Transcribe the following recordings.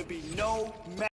be no match.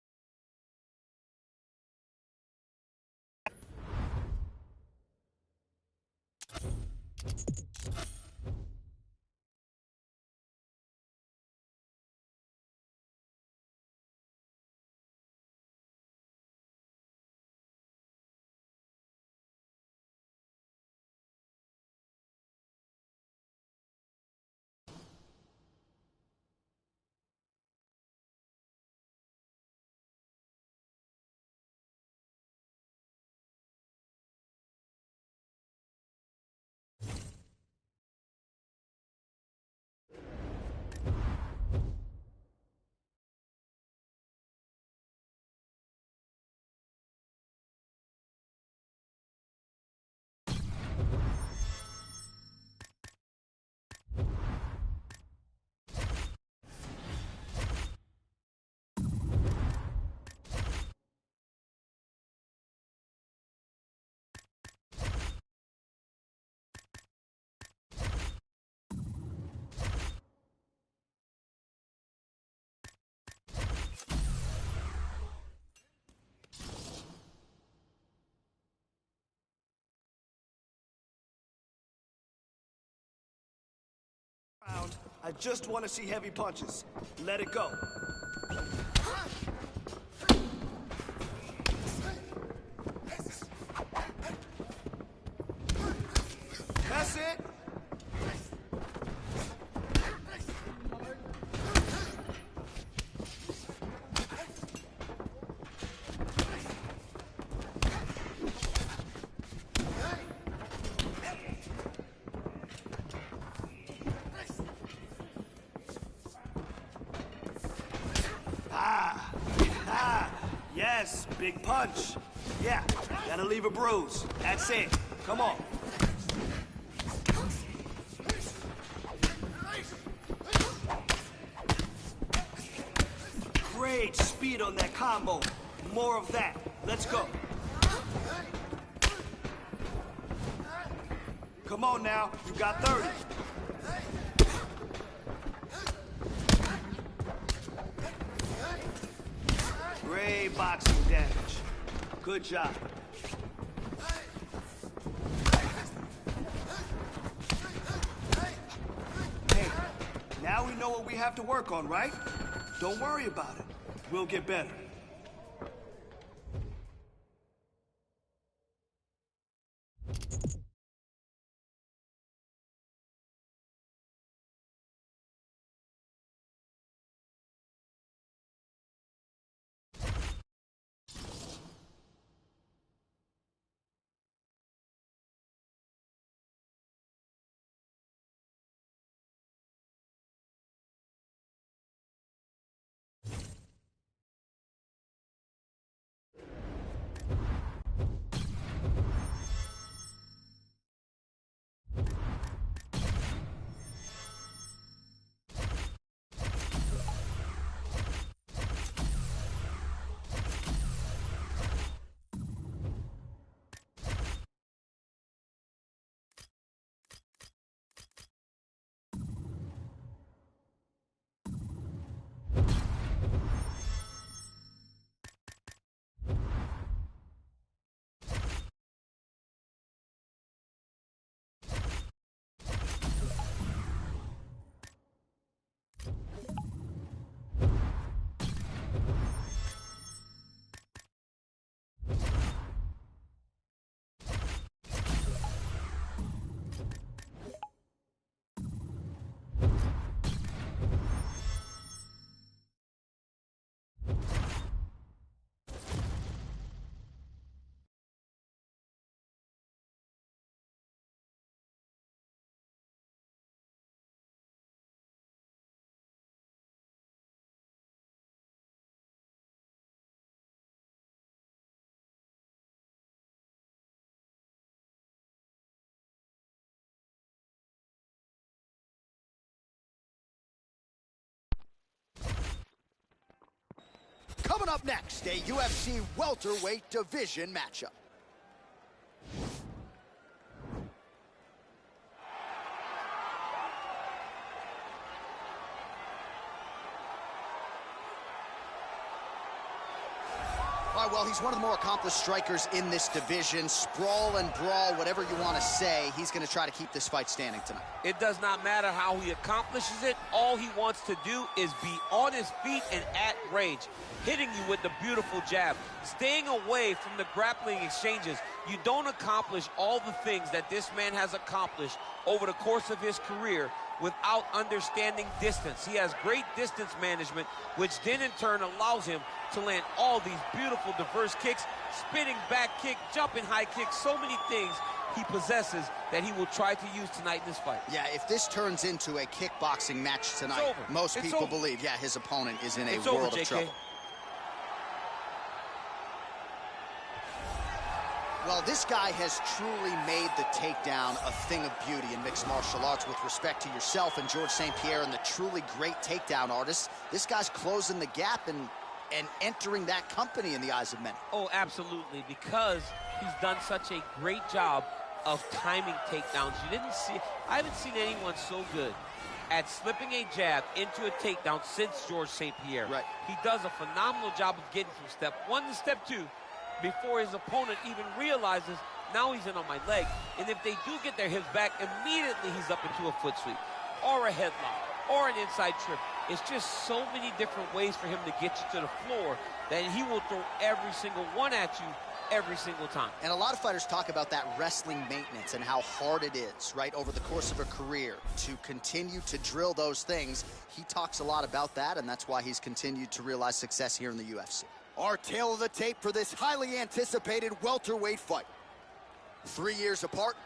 I just want to see heavy punches. Let it go. That's it. Yes, big punch. Yeah, gotta leave a bruise. That's it. Come on. Great speed on that combo. More of that. Let's go. Come on now, you got 30. Great boxing damage. Good job. Hey, now we know what we have to work on, right? Don't worry about it. We'll get better. Coming up next, a UFC welterweight division matchup. right, well, he's one of the more accomplished strikers in this division. Sprawl and brawl, whatever you want to say, he's going to try to keep this fight standing tonight. It does not matter how he accomplishes it. All he wants to do is be on his feet and at range, hitting you with the beautiful jab, staying away from the grappling exchanges. You don't accomplish all the things that this man has accomplished over the course of his career without understanding distance. He has great distance management, which then in turn allows him to land all these beautiful diverse kicks, spinning back kick, jumping high kicks, so many things he possesses that he will try to use tonight in this fight. Yeah, if this turns into a kickboxing match tonight, most people believe, yeah, his opponent is in a world of trouble. Well, this guy has truly made the takedown a thing of beauty in mixed martial arts. With respect to yourself and George St. Pierre and the truly great takedown artists, this guy's closing the gap and entering that company in the eyes of many. Oh, absolutely, because he's done such a great job of timing takedowns. I haven't seen anyone so good at slipping a jab into a takedown since George St. Pierre. Right. He does a phenomenal job of getting from step 1 to step 2 before his opponent even realizes now he's in on my leg. And if they do get their hips back, immediately he's up into a foot sweep or a headlock or an inside trip. It's just so many different ways for him to get you to the floor that he will throw every single one at you every single time. And a lot of fighters talk about that wrestling maintenance and how hard it is, right, over the course of a career to continue to drill those things. He talks a lot about that, and that's why he's continued to realize success here in the UFC. Our tail of the tape for this highly anticipated welterweight fight. 3 years apart,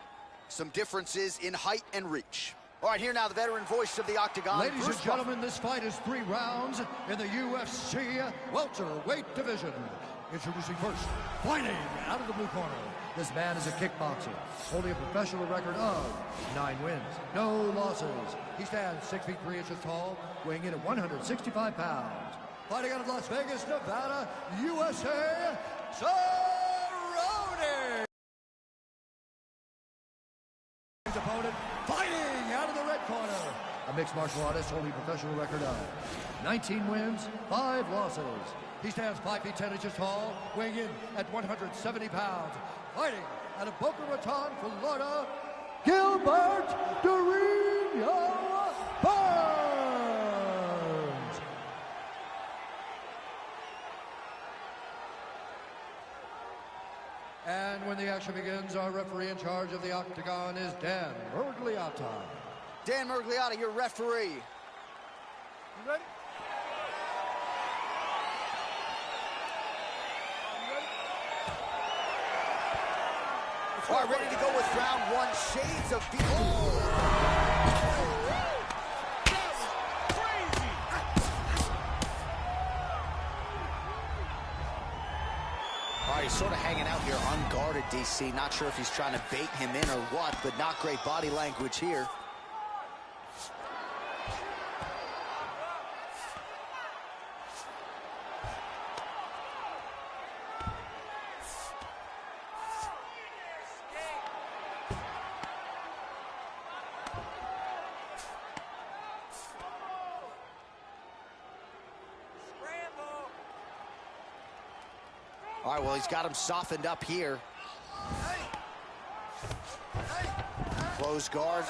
some differences in height and reach. All right, here now the veteran voice of the Octagon. Ladies and gentlemen, this fight is 3 rounds in the UFC welterweight division. Introducing first, fighting out of the blue corner. This man is a kickboxer, holding a professional record of 9 wins, no losses. He stands 6 feet 3 inches tall, weighing in at 165 pounds. Fighting out of Las Vegas, Nevada, USA, Cerrone! His opponent, fighting out of the red corner. A mixed martial artist holding a professional record of 19 wins, 5 losses. He stands 5 feet 10 inches tall, weighing in at 170 pounds. Fighting out of Boca Raton, Florida, Gilbert Durinho Burns. And when the action begins, our referee in charge of the Octagon is Dan Murgliata. Dan Murgliata, your referee. You ready? All right, ready to go with round 1. Shades of feet. All right, he's sort of hanging out here unguarded, DC. Not sure if he's trying to bait him in or what, but not great body language here. All right, well, he's got him softened up here. Close guard.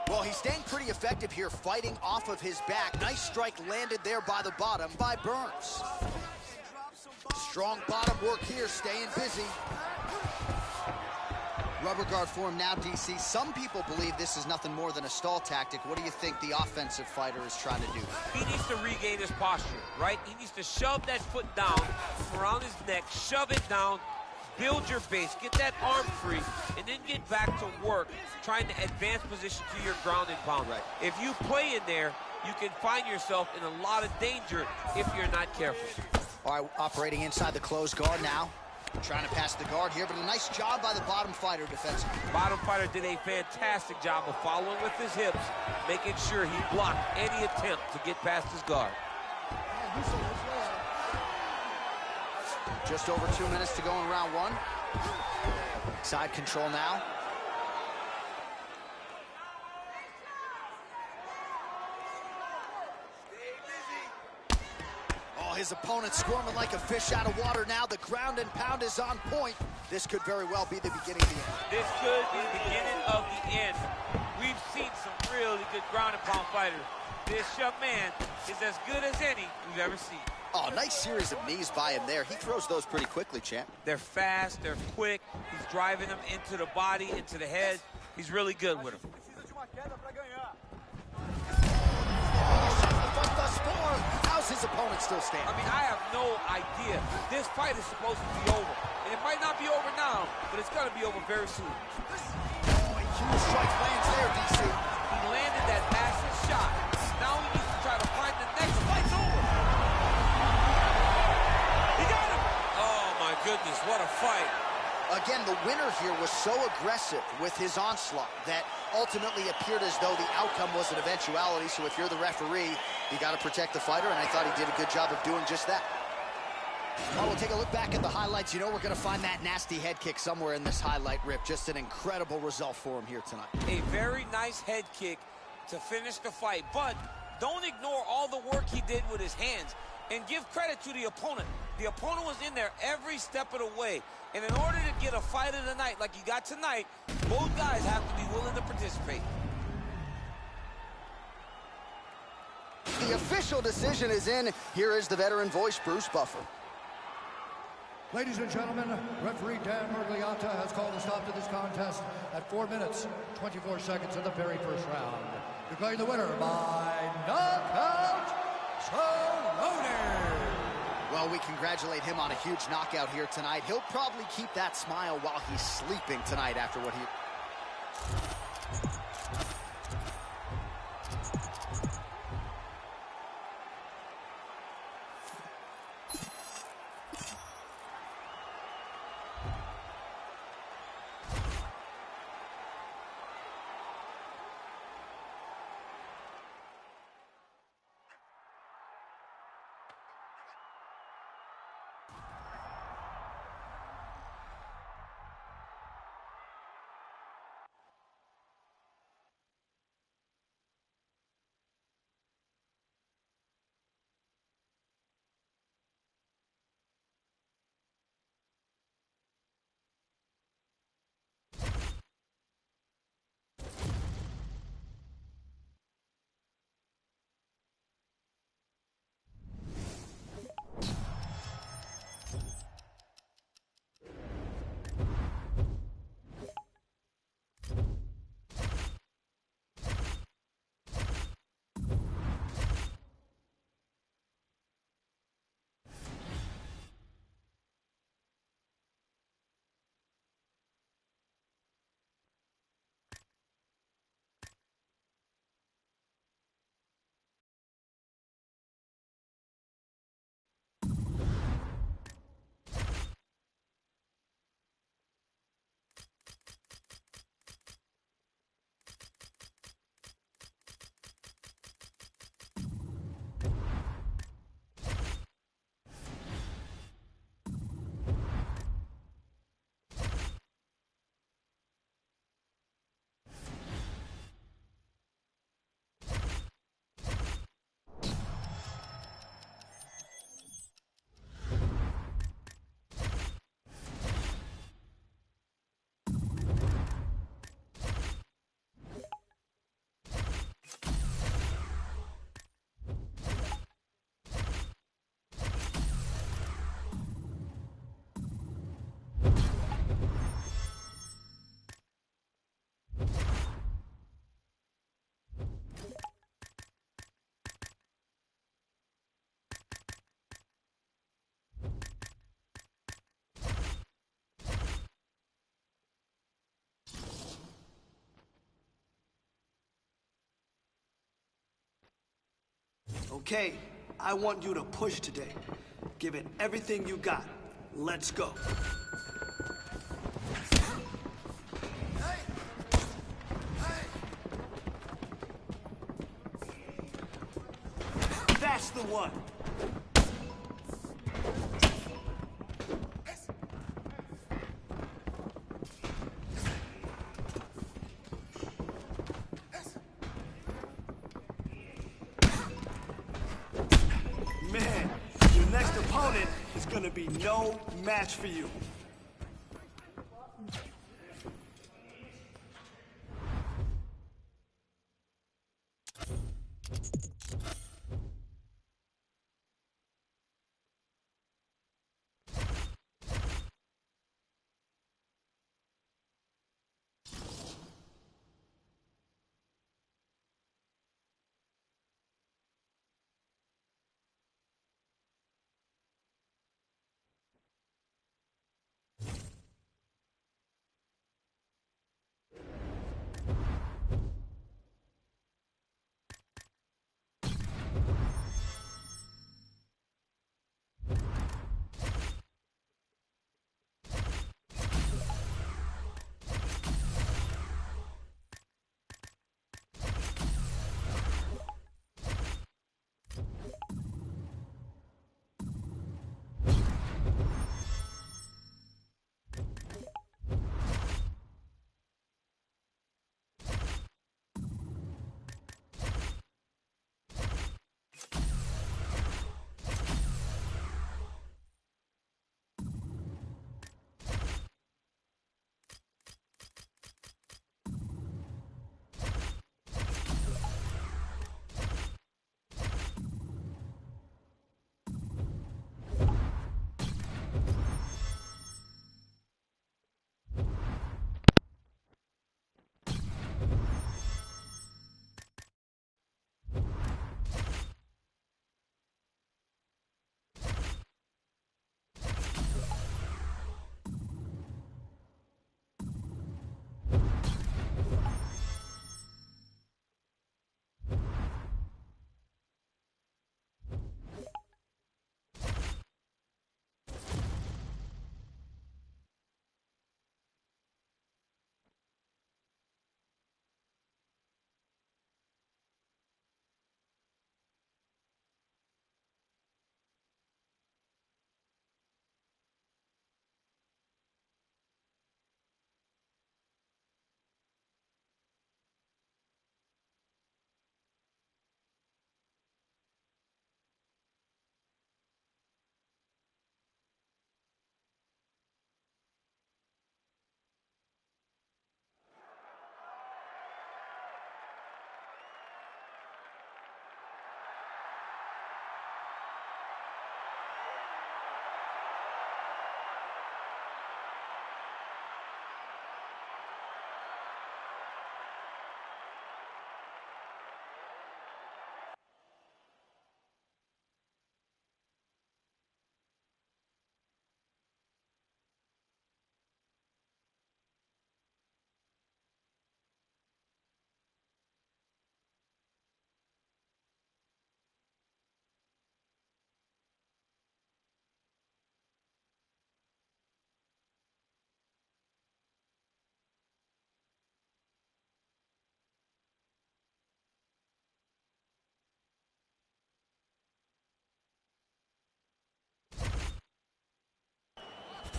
Well, he's staying pretty effective here, fighting off of his back. Nice strike landed there by the bottom by Burns. Strong bottom work here, staying busy. Rubber guard for him now, DC. Some people believe this is nothing more than a stall tactic. What do you think the offensive fighter is trying to do? He needs to regain his posture, right? He needs to shove that foot down from around his neck, shove it down, build your base, get that arm free, and then get back to work, trying to advance position to your ground and pound. Right. If you play in there, you can find yourself in a lot of danger if you're not careful. All right, operating inside the closed guard now. Trying to pass the guard here, but a nice job by the bottom fighter defensively. Bottom fighter did a fantastic job of following with his hips, making sure he blocked any attempt to get past his guard. Just over 2 minutes to go in round 1. Side control now. Oh, his opponent squirming like a fish out of water now. The ground and pound is on point. This could very well be the beginning of the end. This could be the beginning of the end. We've seen some really good ground and pound fighters. This young man is as good as any we've ever seen. Oh, nice series of knees by him there. He throws those pretty quickly, champ. They're fast, they're quick. He's driving them into the body, into the head. He's really good with them. Thus far, how's his opponent still standing? I mean, I have no idea. This fight is supposed to be over. And it might not be over now, but it's going to be over very soon. Oh, a huge strike lands there, DC. He landed that massive shot. Now he needs to try to find the next fight's over. He got him. Oh, my goodness, what a fight. Again, the winner here was so aggressive with his onslaught that ultimately appeared as though the outcome was an eventuality. So if you're the referee, you got to protect the fighter, and I thought he did a good job of doing just that. Well, we'll take a look back at the highlights. You know we're going to find that nasty head kick somewhere in this highlight rip. Just an incredible result for him here tonight. A very nice head kick to finish the fight, but don't ignore all the work he did with his hands. And give credit to the opponent. The opponent was in there every step of the way. And in order to get a fight of the night like you got tonight, both guys have to be willing to participate. The official decision is in. Here is the veteran voice, Bruce Buffer. Ladies and gentlemen, referee Dan Murgliata has called a stop to this contest at 4 minutes, 24 seconds in the very first round. Declaring the winner by knockout, Cerrone. Well, we congratulate him on a huge knockout here tonight. He'll probably keep that smile while he's sleeping tonight after what he... Okay, I want you to push today. Give it everything you got. Let's go. That's the one. Man, you're opponent is gonna be no match for you.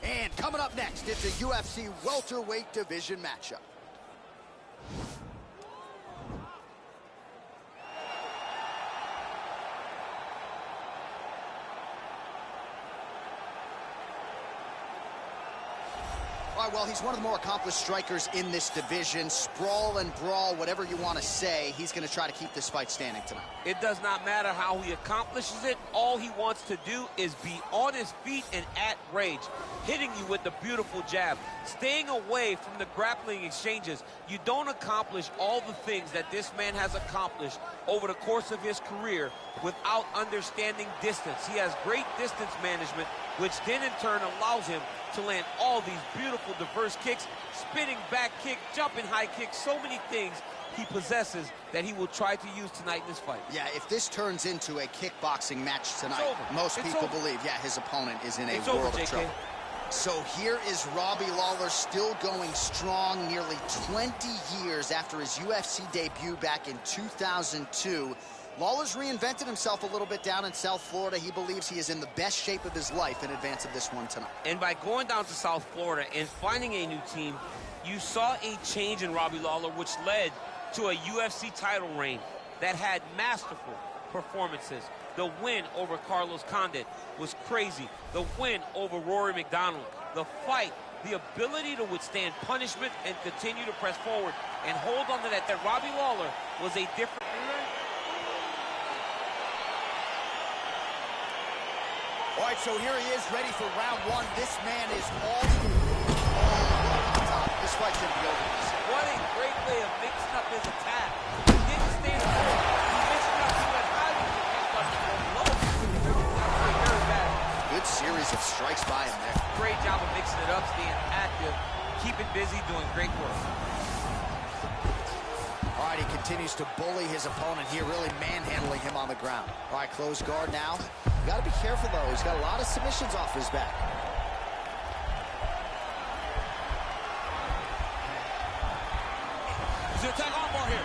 And coming up next, it's a UFC welterweight division matchup. All right, well, he's one of the more accomplished strikers in this division. Sprawl and brawl, whatever you want to say, he's going to try to keep this fight standing tonight. It does not matter how he accomplishes it. All he wants to do is be on his feet and at range, hitting you with the beautiful jab, staying away from the grappling exchanges. You don't accomplish all the things that this man has accomplished over the course of his career without understanding distance. He has great distance management, which then in turn allows him to land all these beautiful, diverse kicks, spinning back kick, jumping high kick, so many things he possesses that he will try to use tonight in this fight. Yeah, if this turns into a kickboxing match tonight, most people believe, yeah, his opponent is in a world of trouble. So here is Robbie Lawler still going strong nearly 20 years after his UFC debut back in 2002. Lawler's reinvented himself a little bit down in South Florida. He believes he is in the best shape of his life in advance of this one tonight. And by going down to South Florida and finding a new team, you saw a change in Robbie Lawler, which led to a UFC title reign that had masterful performances, The win over Carlos Condit was crazy. The win over Rory McDonald. The fight, the ability to withstand punishment and continue to press forward and hold on to that. That Robbie Lawler was a different... All right, so here he is, ready for round one. This man is all over the top. This fight's going to be over. What a great way of mixing up his attack. He didn't stand forward. He mixed it up. He went high with it. He started to go low. Very bad. Good series of strikes by him there. Great job of mixing it up, staying active, keeping busy, doing great work. All right, he continues to bully his opponent here, really manhandling him on the ground. All right, close guard now. You got to be careful, though. He's got a lot of submissions off his back. He's going to attack armbar here.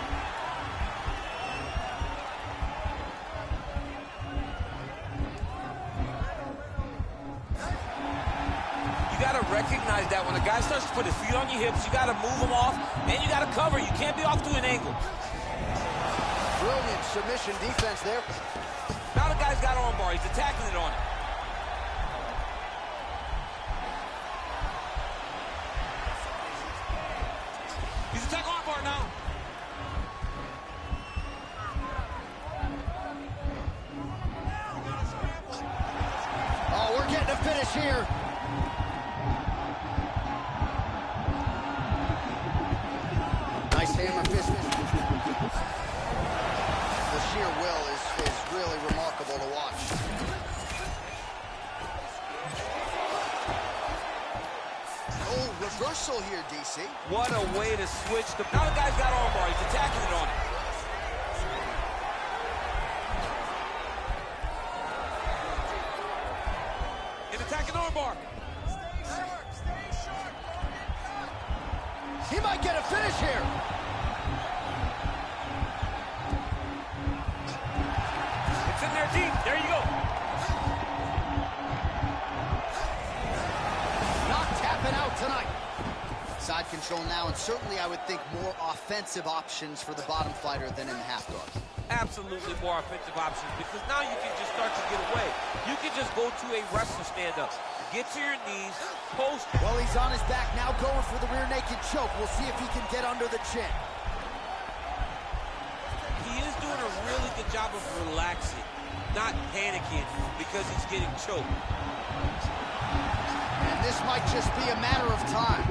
You got to recognize that when a guy starts to put his feet on your hips, you got to move him off, and you got to cover. You can't be off to an angle. Brilliant submission defense there. Now the guy's got armbar. He's attacking it on it. He's attacking armbar now. Oh, we're getting a finish here. Nice hammer fist. The sheer will is really remarkable to watch. Oh, reversal here, DC. What a way to switch the... Now the guy's got armbar. He's attacking it on it. He's attacking armbar. He might get a finish here. It's in there deep. There you go. Not tapping out tonight. Side control now, and certainly I would think more offensive options for the bottom fighter than in the half guard. Absolutely more offensive options, because now you can just start to get away. You can just go to a wrestler stand-up. Get to your knees, post. Well, he's on his back now, going for the rear naked choke. We'll see if he can get under the chin. He is doing a really good job of relaxing, not panicking because he's getting choked. And this might just be a matter of time.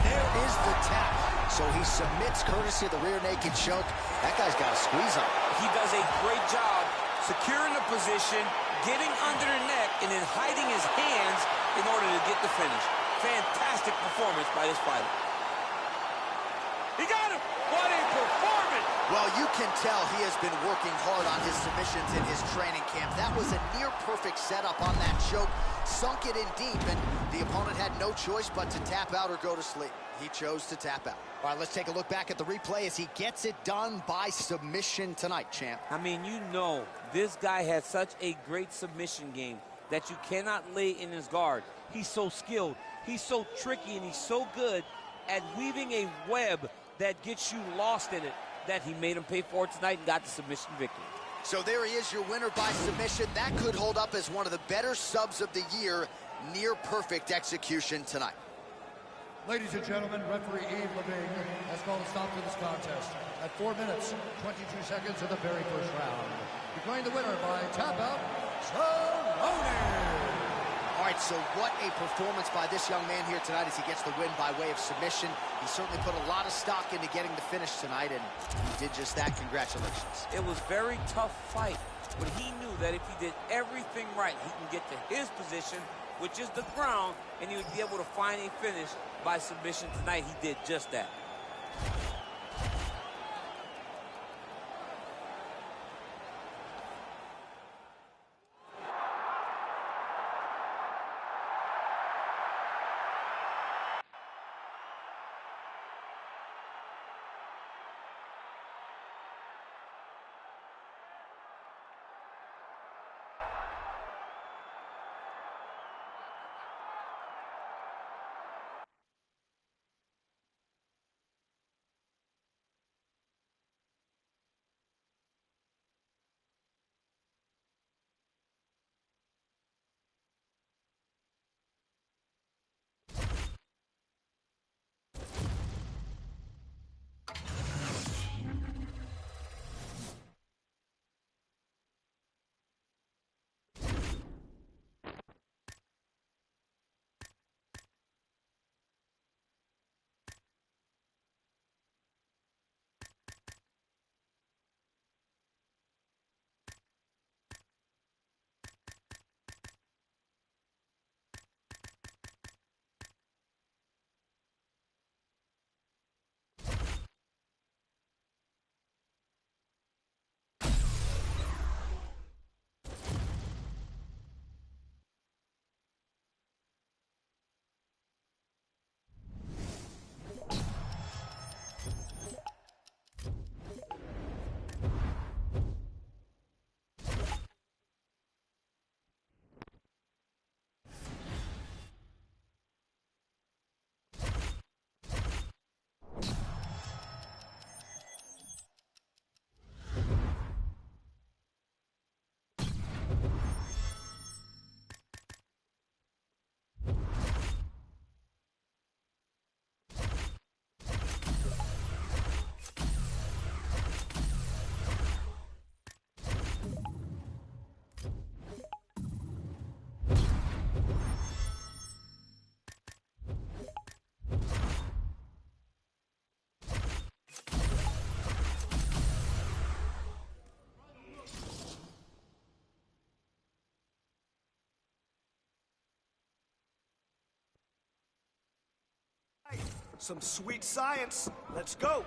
There is the tap. So he submits courtesy of the rear naked choke. That guy's got a squeeze on. He does a great job securing the position, getting under the neck, and then hiding his hands in order to get the finish. Fantastic performance by this fighter. He got him! What a performance! Well, you can tell he has been working hard on his submissions in his training camp. That was a near-perfect setup on that choke. Sunk it in deep, and the opponent had no choice but to tap out or go to sleep. He chose to tap out. All right, let's take a look back at the replay as he gets it done by submission tonight, champ. I mean, you know, this guy has such a great submission game that you cannot lay in his guard. He's so skilled, he's so tricky, and he's so good at weaving a web that gets you lost in it that he made him pay for it tonight and got the submission victory. So there he is, your winner by submission. That could hold up as one of the better subs of the year. Near perfect execution tonight. Ladies and gentlemen, referee Yves Levine has called a stop to this contest at 4 minutes, 22 seconds of the very first round. Declaring the winner by tap out, Cerrone. All right, so what a performance by this young man here tonight as he gets the win by way of submission. He certainly put a lot of stock into getting the finish tonight, and he did just that. Congratulations. It was a very tough fight, but he knew that if he did everything right, he can get to his position, which is the ground, and he would be able to find a finish by submission tonight. He did just that. Some sweet science. Let's go.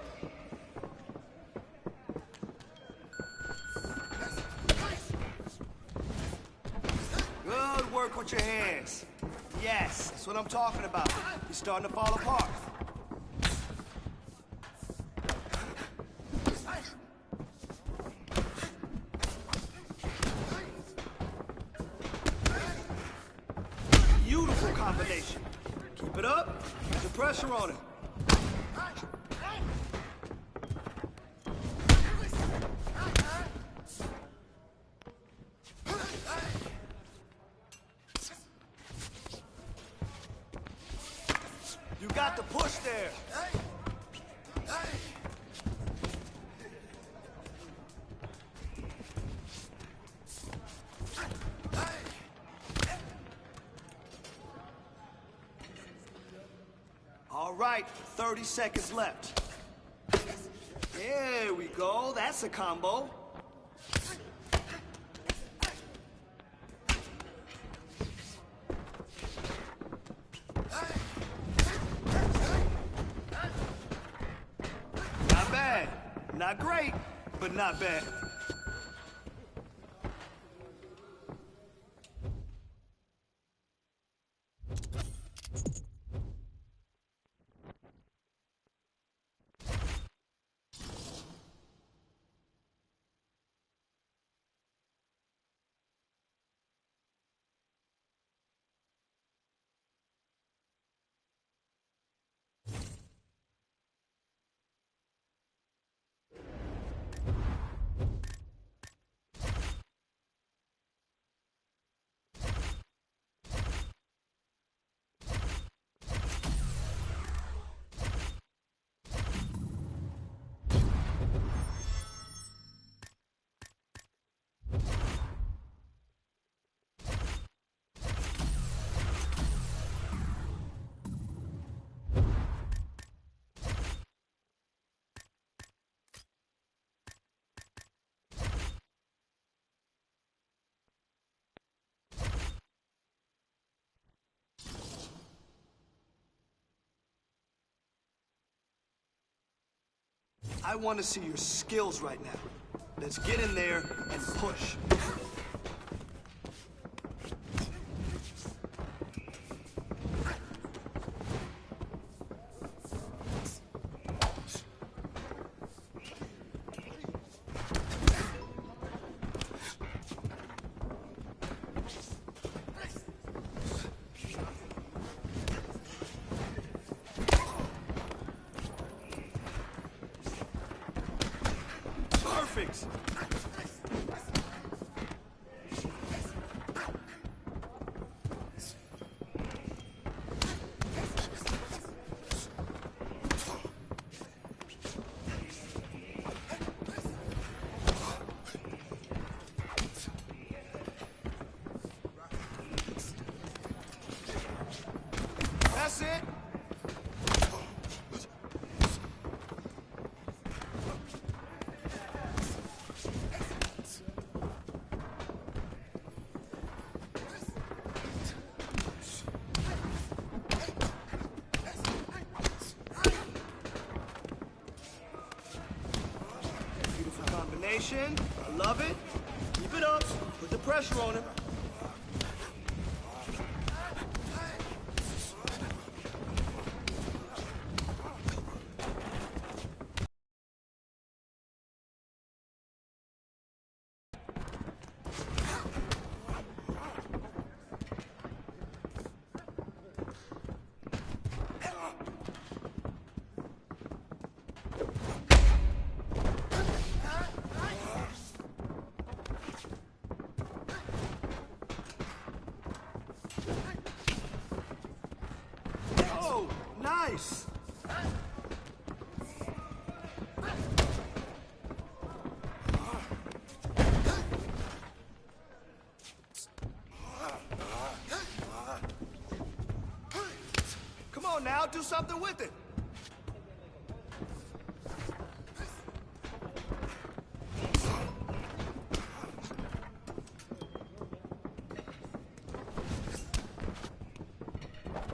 Good work with your hands. Yes, that's what I'm talking about. You're starting to fall apart. Beautiful combination. Keep it up. Keep the pressure on it. You got the push there. All right, 30 seconds left. There we go. That's a combo. Not bad. Not great, but not bad. I want to see your skills right now. Let's get in there and push. Perfect. That's it. I love it. Keep it up. Put the pressure on him. Oh, nice. Come on now, do something with it.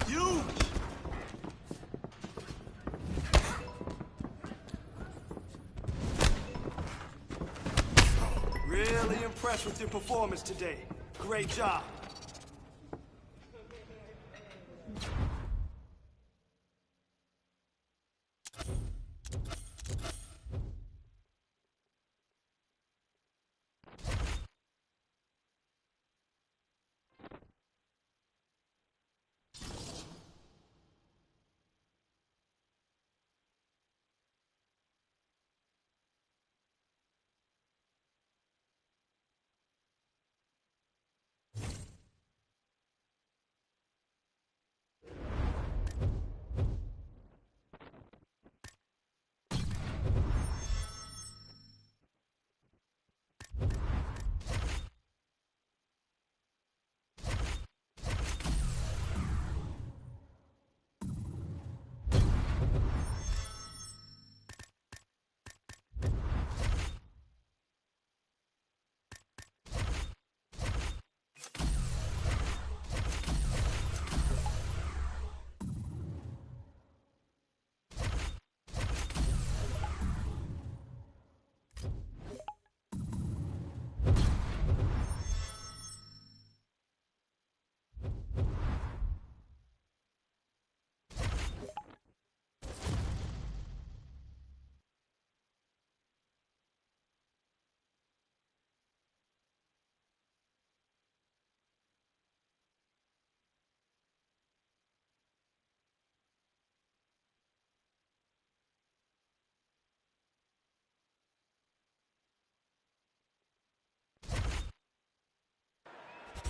Huge. Really impressed with your performance today. Great job.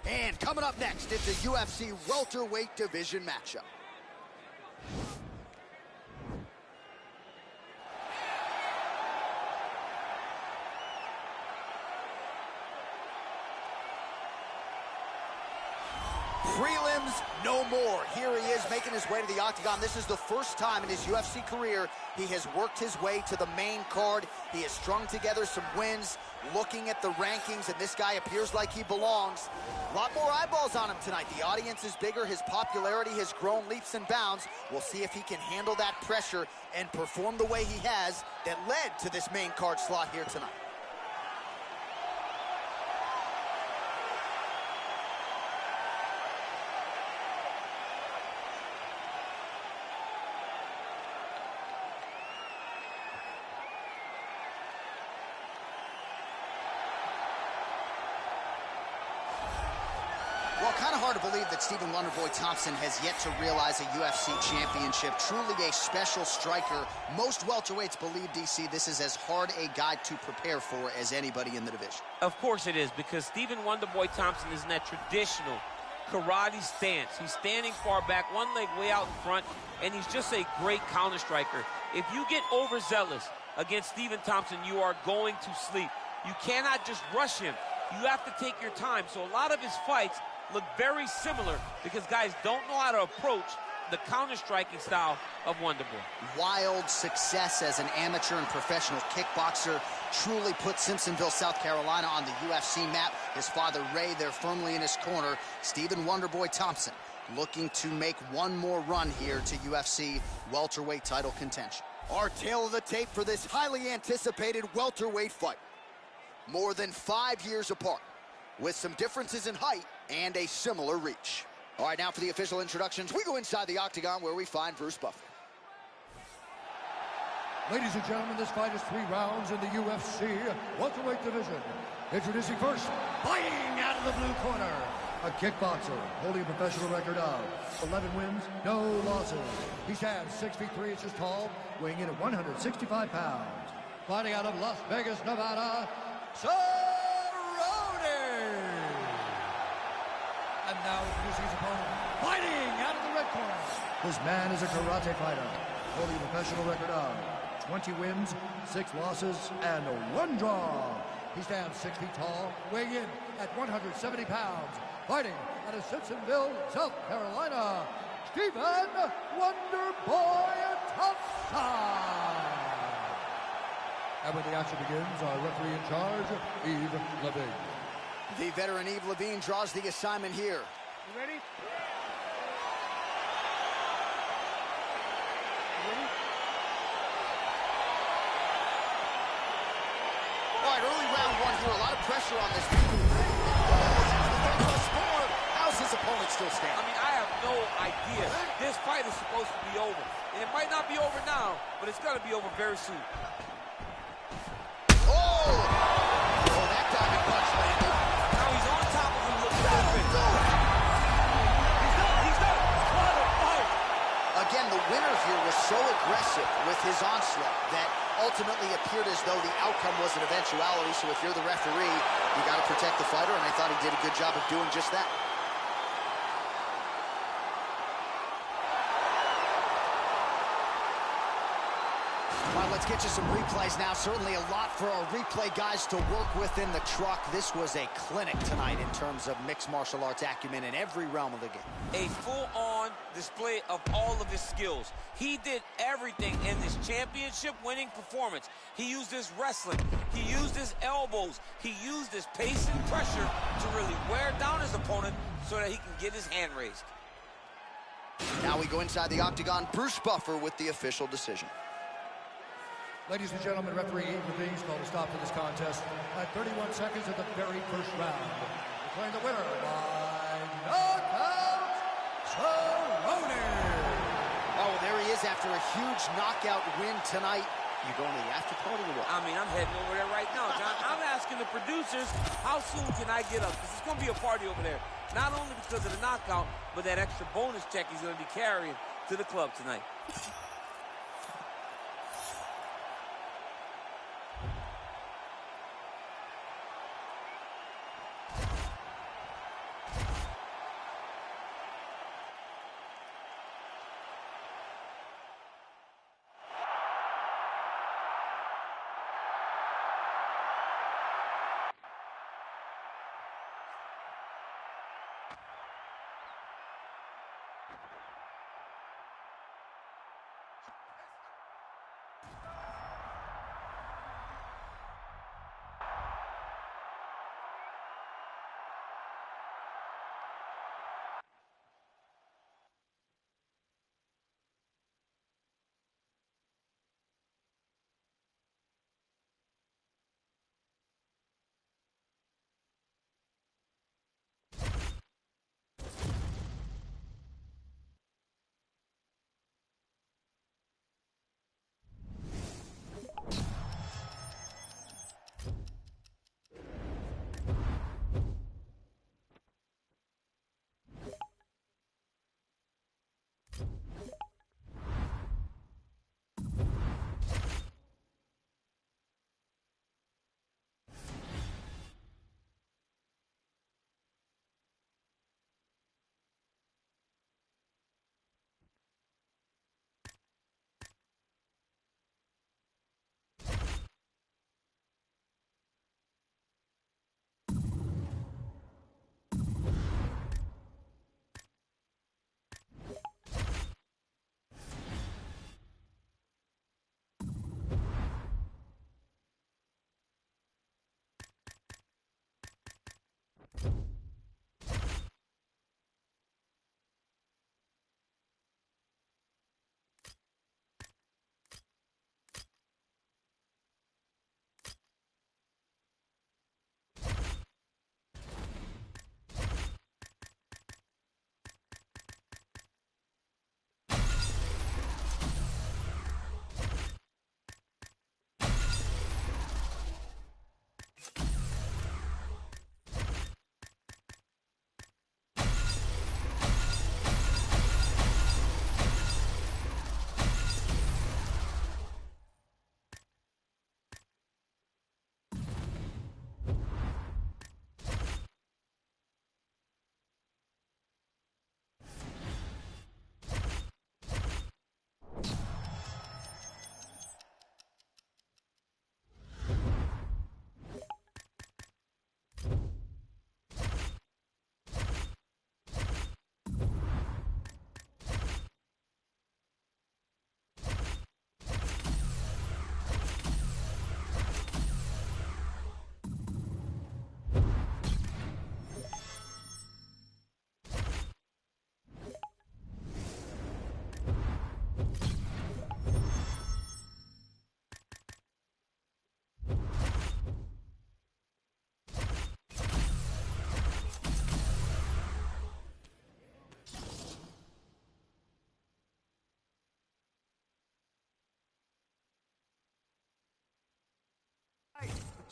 And coming up next, it's a UFC welterweight division matchup. Prelims no more. Here he is making his way to the octagon. This is the first time in his UFC career he has worked his way to the main card. He has strung together some wins, looking at the rankings, and this guy appears like he belongs. A lot more eyeballs on him tonight. The audience is bigger. His popularity has grown leaps and bounds. We'll see if he can handle that pressure and perform the way he has that led to this main card slot here tonight. Well, kind of hard to believe that Stephen Wonderboy Thompson has yet to realize a UFC championship. Truly a special striker. Most welterweights believe, DC, this is as hard a guy to prepare for as anybody in the division. Of course it is, because Stephen Wonderboy Thompson is in that traditional karate stance. He's standing far back, one leg way out in front, and he's just a great counter striker. If you get overzealous against Stephen Thompson, you are going to sleep. You cannot just rush him. You have to take your time. So a lot of his fights look very similar because guys don't know how to approach the counter-striking style of Wonderboy. Wild success as an amateur and professional kickboxer truly put Simpsonville, South Carolina on the UFC map. His father, Ray, there firmly in his corner. Stephen Wonderboy Thompson looking to make one more run here to UFC welterweight title contention. Our tale of the tape for this highly anticipated welterweight fight. More than 5 years apart, with some differences in height and a similar reach. All right, now for the official introductions, we go inside the octagon where we find Bruce Buffer. Ladies and gentlemen, this fight is 3 rounds in the UFC welterweight division. Introducing first, fighting out of the blue corner, a kickboxer holding a professional record of 11 wins, no losses. He stands 6 feet 3 inches tall, weighing in at 165 pounds. Fighting out of Las Vegas, Nevada, and now introducing his opponent, fighting out of the red corner. This man is a karate fighter, holding a professional record of 20 wins, 6 losses, and 1 draw. He stands 6 feet tall, weighing in at 170 pounds. Fighting out of Simpsonville, South Carolina, Stephen Wonderboy Thompson. And when the action begins, our referee in charge, Yves Levine. The veteran Yves Levine draws the assignment here. You ready? All right, early round 1 here. A lot of pressure might not be over now, but it's going to be over very soon. Oh, that diving punch landed. Now he's on top of him looking for the finish. He's done. Again, the winner here was so aggressive with his onslaught that ultimately appeared as though the outcome was an eventuality. So if you're the referee, you got to protect the fighter, and I thought he did a good job of doing just that. All right, let's get you some replays now. Certainly a lot for our replay guys to work with in the truck. This was a clinic tonight in terms of mixed martial arts acumen in every realm of the game. A full-on display of all of his skills. He did everything in this championship-winning performance. He used his wrestling. He used his elbows. He used his pace and pressure to really wear down his opponent so that he can get his hand raised. Now we go inside the octagon. Bruce Buffer with the official decision. Ladies and gentlemen, referee intervenes, called a stop to this contest at 31 seconds of the very first round. Declaring the winner by knockout, Cerrone. Oh, there he is after a huge knockout win tonight. You going to the after party or what? I mean, I'm heading over there right now, John. I'm asking the producers, how soon can I get up? Because it's going to be a party over there. Not only because of the knockout, but that extra bonus check he's going to be carrying to the club tonight.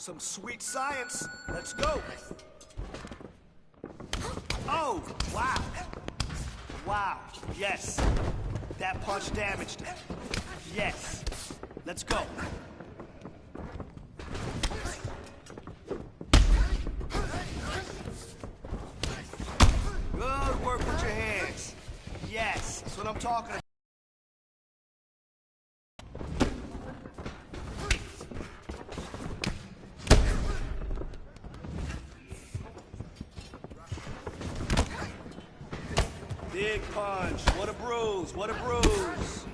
Some sweet science. Let's go. Oh, wow. Wow, yes. That punch damaged him. Yes. Let's go. Good work with your hands. Yes, that's what I'm talking about. Big punch. What a bruise. What a bruise.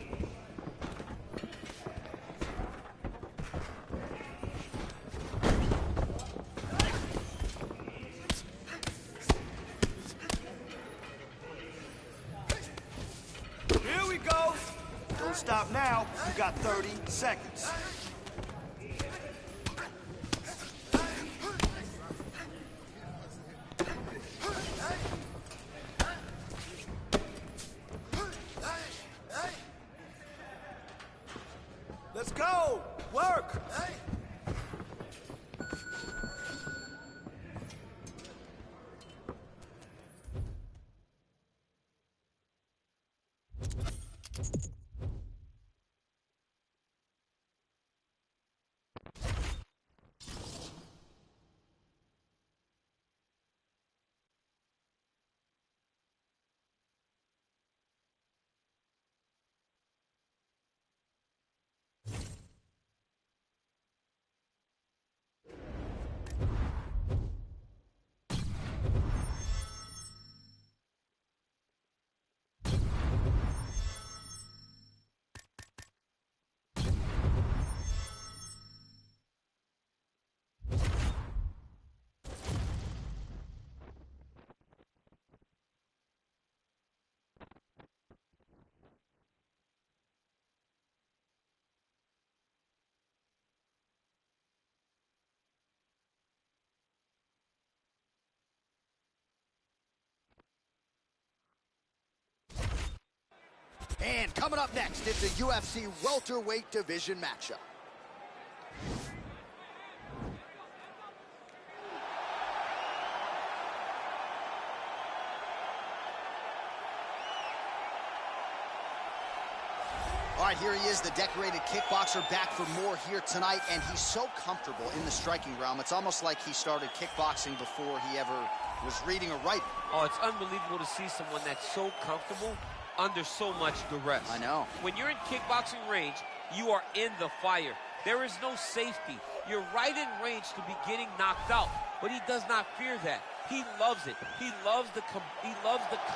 Here we go. Don't stop now. You got 30 seconds. Let's go! Work! And coming up next, it's a UFC welterweight division matchup. All right, here he is, the decorated kickboxer, back for more here tonight, and he's so comfortable in the striking realm. It's almost like he started kickboxing before he ever was reading or writing. Oh, it's unbelievable to see someone that's so comfortable under so much duress. I know. When you're in kickboxing range, you are in the fire. There is no safety. You're right in range to be getting knocked out, but he does not fear that. He loves it. He loves the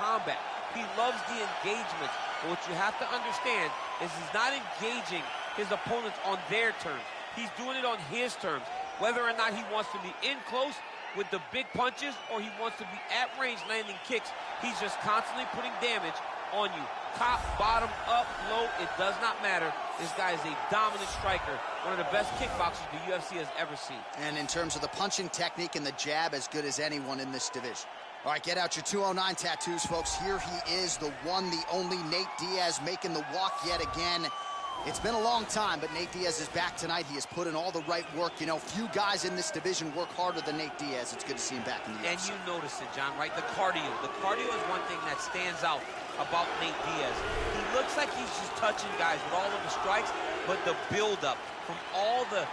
combat. He loves the engagement. But what you have to understand is he's not engaging his opponents on their terms. He's doing it on his terms. Whether or not he wants to be in close with the big punches or he wants to be at range landing kicks, he's just constantly putting damage on you. Top, bottom, up, low, it does not matter. This guy is a dominant striker, one of the best kickboxers the UFC has ever seen. And in terms of the punching technique and the jab, as good as anyone in this division. All right, get out your 209 tattoos, folks. Here he is, the one, the only Nate Diaz, making the walk yet again. It's been a long time, but Nate Diaz is back tonight. He has put in all the right work. You know, few guys in this division work harder than Nate Diaz. It's good to see him back in the UFC. And you notice it, John, right? The cardio. The cardio is one thing that stands out about Nate Diaz. He looks like he's just touching guys with all of the strikes, but the build-up from all the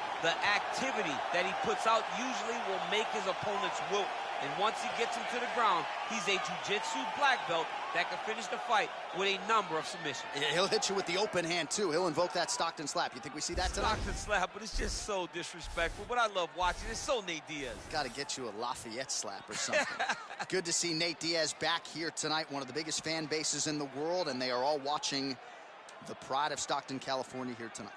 activity that he puts out usually will make his opponents wilt. And once he gets him to the ground, he's a jiu-jitsu black belt that can finish the fight with a number of submissions. He'll hit you with the open hand, too. He'll invoke that Stockton slap. You think we see that tonight? Stockton slap, but it's just so disrespectful. But I love watching it. It's so Nate Diaz. Got to get you a Lafayette slap or something. Good to see Nate Diaz back here tonight, one of the biggest fan bases in the world, and they are all watching the pride of Stockton, California here tonight.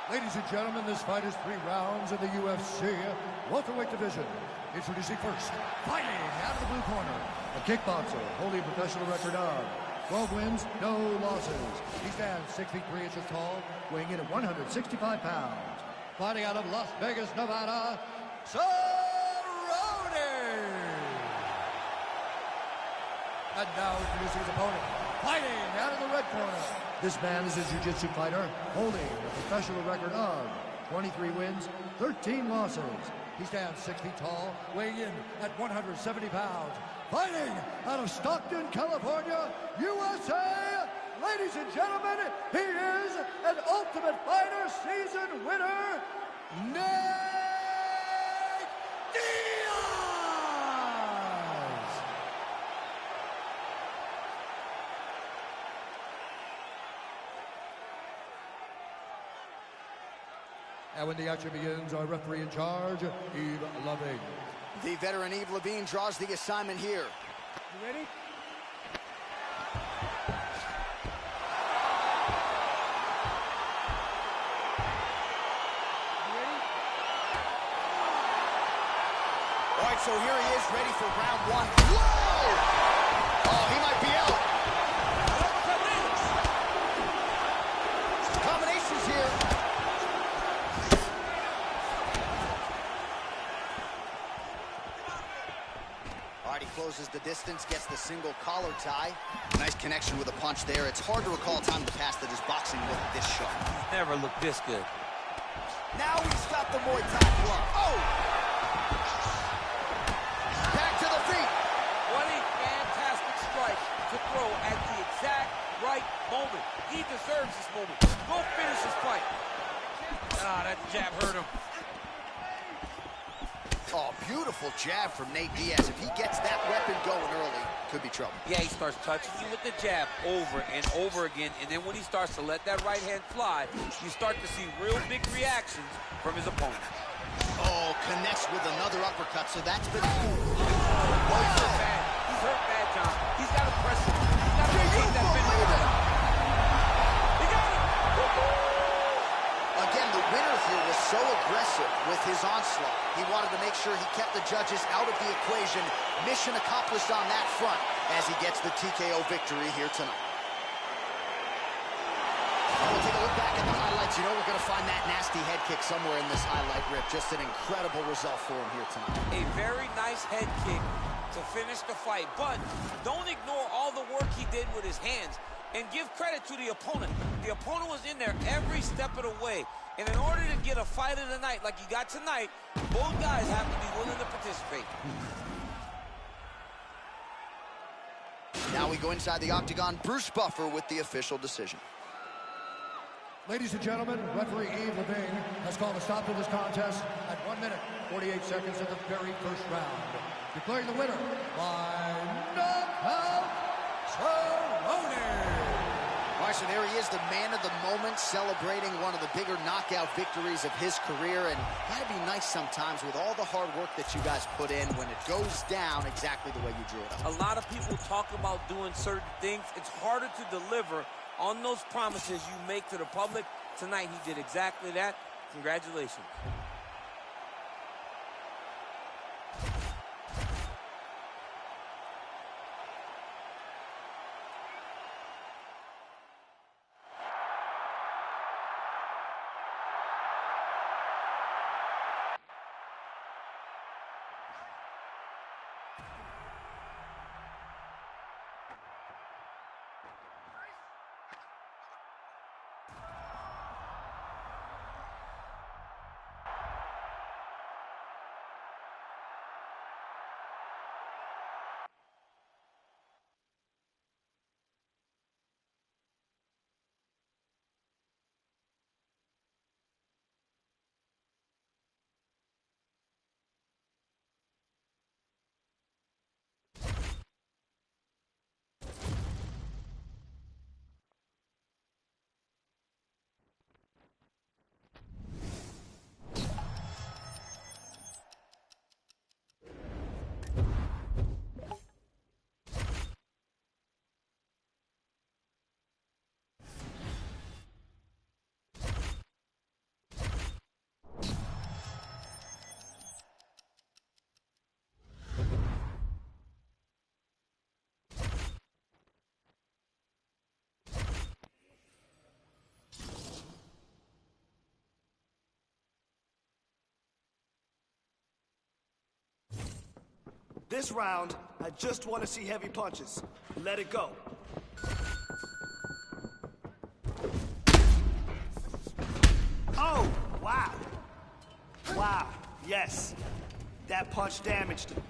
Ladies and gentlemen, this fight is 3 rounds in the UFC welterweight division. Introducing first, fighting out of the blue corner, a kickboxer holding a professional record of 12 wins, no losses. He stands 6 feet 3 inches tall, weighing in at 165 pounds. Fighting out of Las Vegas, Nevada, Cerrone. And now introducing his opponent, fighting out of the red corner. This man is a jiu-jitsu fighter holding a professional record of 23 wins, 13 losses. He stands 6 feet tall, weighing in at 170 pounds. Fighting out of Stockton, California, USA, ladies and gentlemen, he is an Ultimate Fighter season winner, Nate Diaz! And when the action begins, our referee in charge, Eve Loving. The veteran Eve Levine draws the assignment here. You ready? You ready? All right, so here he is, ready for round one. Whoa! Oh, he might be out. Combinations here. He closes the distance, gets the single collar tie. Nice connection with a punch there. It's hard to recall a time in the past that his boxing looked this sharp. He's never looked this good. Now he's got the Muay Thai block. Oh! Back to the feet. What a fantastic strike to throw at the exact right moment. He deserves this moment. Go finish his fight. Ah, that jab hurt him. Oh, beautiful jab from Nate Diaz. If he gets that weapon going early, could be trouble. Yeah, he starts touching you with the jab over and over again, and then when he starts to let that right hand fly, you start to see real big reactions from his opponent. Oh, connects with another uppercut, so that's been... Oh, he's hurt bad. He's hurt bad, John. He's got to press him. He's got to take that finish. He got it! Again, the winner here was so aggressive with his onslaught. He wanted to make sure he kept the judges out of the equation. Mission accomplished on that front as he gets the TKO victory here tonight. We'll take a look back at the highlights. You know we're going to find that nasty head kick somewhere in this highlight rip. Just an incredible result for him here tonight. A very nice head kick to finish the fight, but don't ignore all the work he did with his hands. And give credit to the opponent. The opponent was in there every step of the way. And in order to get a fight of the night like you got tonight, both guys have to be willing to participate. Now we go inside the octagon. Bruce Buffer with the official decision. Ladies and gentlemen, referee Eve Levine has called a stop to this contest at 1 minute, 48 seconds of the very first round. Declaring the winner by knockout, Cerrone. All right, so there he is, the man of the moment, celebrating one of the bigger knockout victories of his career. And that'd be nice sometimes with all the hard work that you guys put in when it goes down exactly the way you drew it up. A lot of people talk about doing certain things. It's harder to deliver on those promises you make to the public. Tonight, he did exactly that. Congratulations. This round, I just want to see heavy punches. Let it go. Oh, wow. Wow, yes. That punch damaged him.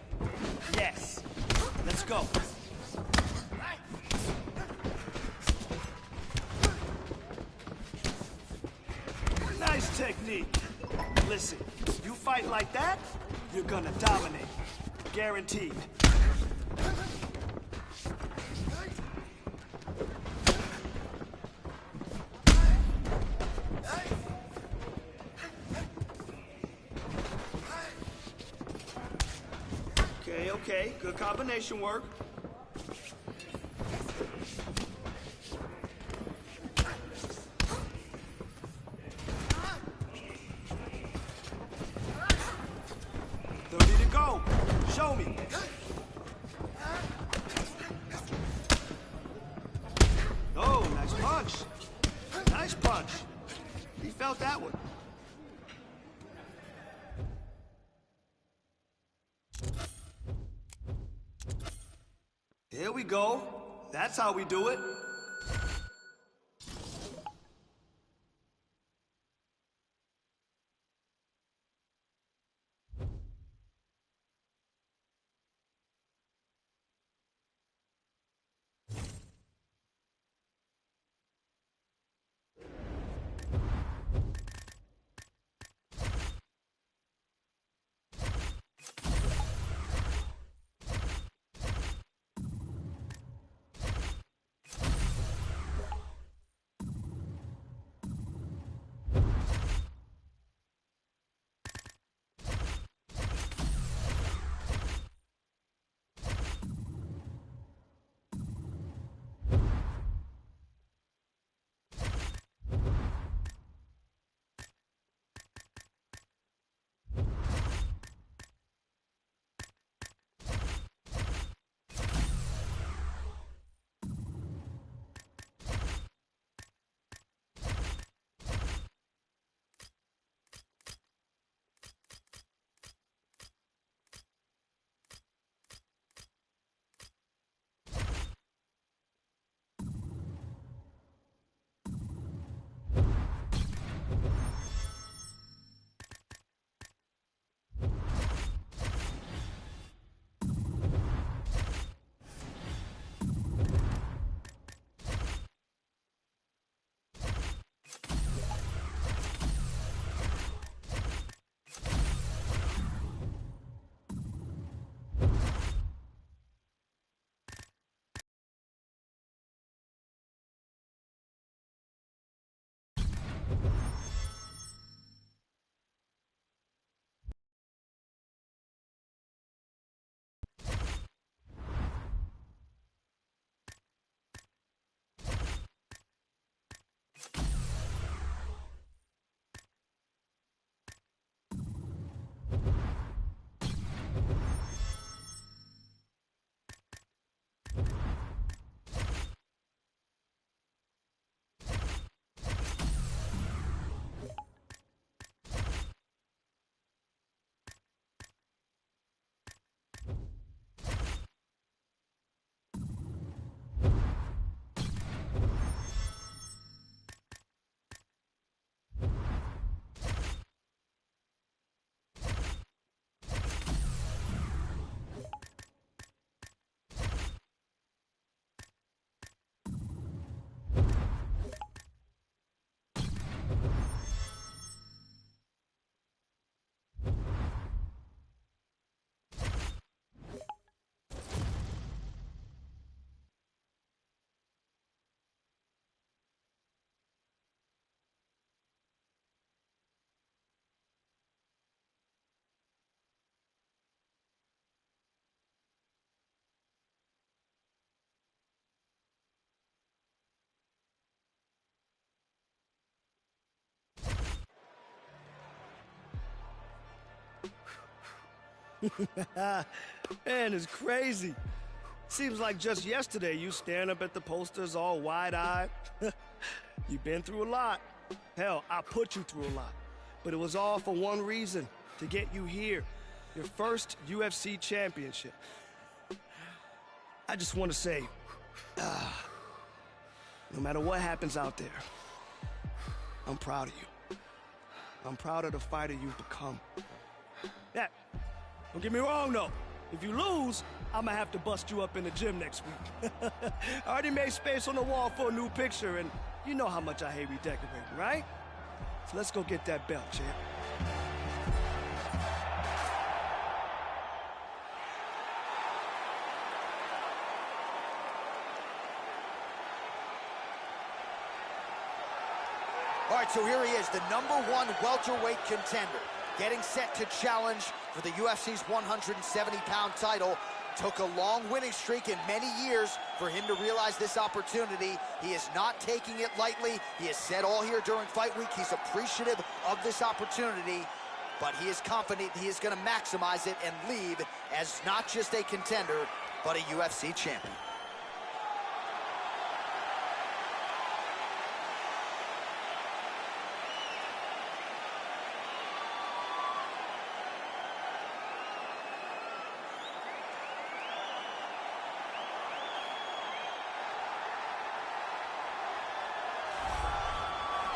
Yes. Let's go. Nice technique. Listen, you fight like that, you're gonna dominate. Guaranteed. Okay, good combination work. Go. Show me. Oh, nice punch. Nice punch. He felt that one. Here we go. That's how we do it. Man, it's crazy. Seems like just yesterday you staring up at the posters all wide-eyed. You've been through a lot. Hell, I put you through a lot. But it was all for one reason, to get you here. Your first UFC championship. I just want to say, no matter what happens out there, I'm proud of you. I'm proud of the fighter you've become. Yeah, don't get me wrong, though. If you lose, I'm gonna have to bust you up in the gym next week. I already made space on the wall for a new picture, and you know how much I hate redecorating, right? So let's go get that belt, champ. All right, so here he is, the #1 welterweight contender, getting set to challenge for the UFC's 170-pound title. Took a long winning streak in many years for him to realize this opportunity. He is not taking it lightly. He has said all here during fight week he's appreciative of this opportunity, but he is confident he is going to maximize it and leave as not just a contender, but a UFC champion.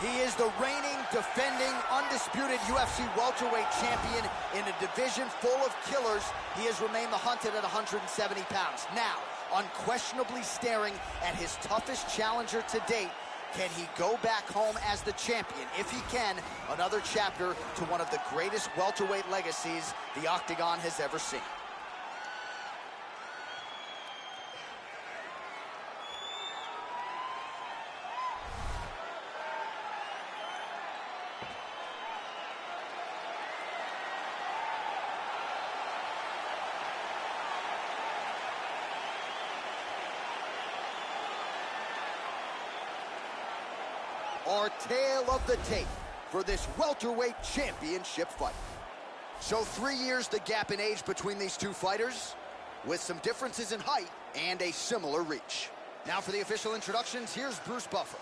He is the reigning, defending, undisputed UFC welterweight champion in a division full of killers. He has remained the hunted at 170 pounds. Now, unquestionably staring at his toughest challenger to date. Can he go back home as the champion? If he can, another chapter to one of the greatest welterweight legacies the Octagon has ever seen. Our tale of the tape for this welterweight championship fight. So 3 years the gap in age between these two fighters, with some differences in height and a similar reach. Now for the official introductions, here's Bruce Buffer.